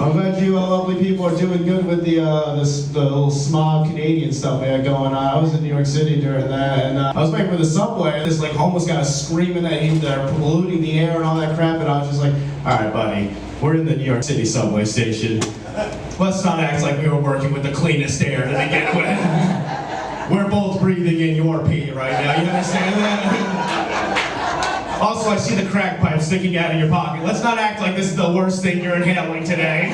I'm glad you lovely people are doing good with the little smog Canadian stuff we had going on. I was in New York City during that, and I was waiting for the subway. This like homeless guy was screaming that they're polluting the air and all that crap, and I was just like, all right, buddy, we're in the New York City subway station. Let's not act like we were working with the cleanest air to begin with. We're both breathing in your pee right now. You understand that? Also, I see the crack pipe sticking out of your pocket. Let's not act like this is the worst thing you're inhaling today.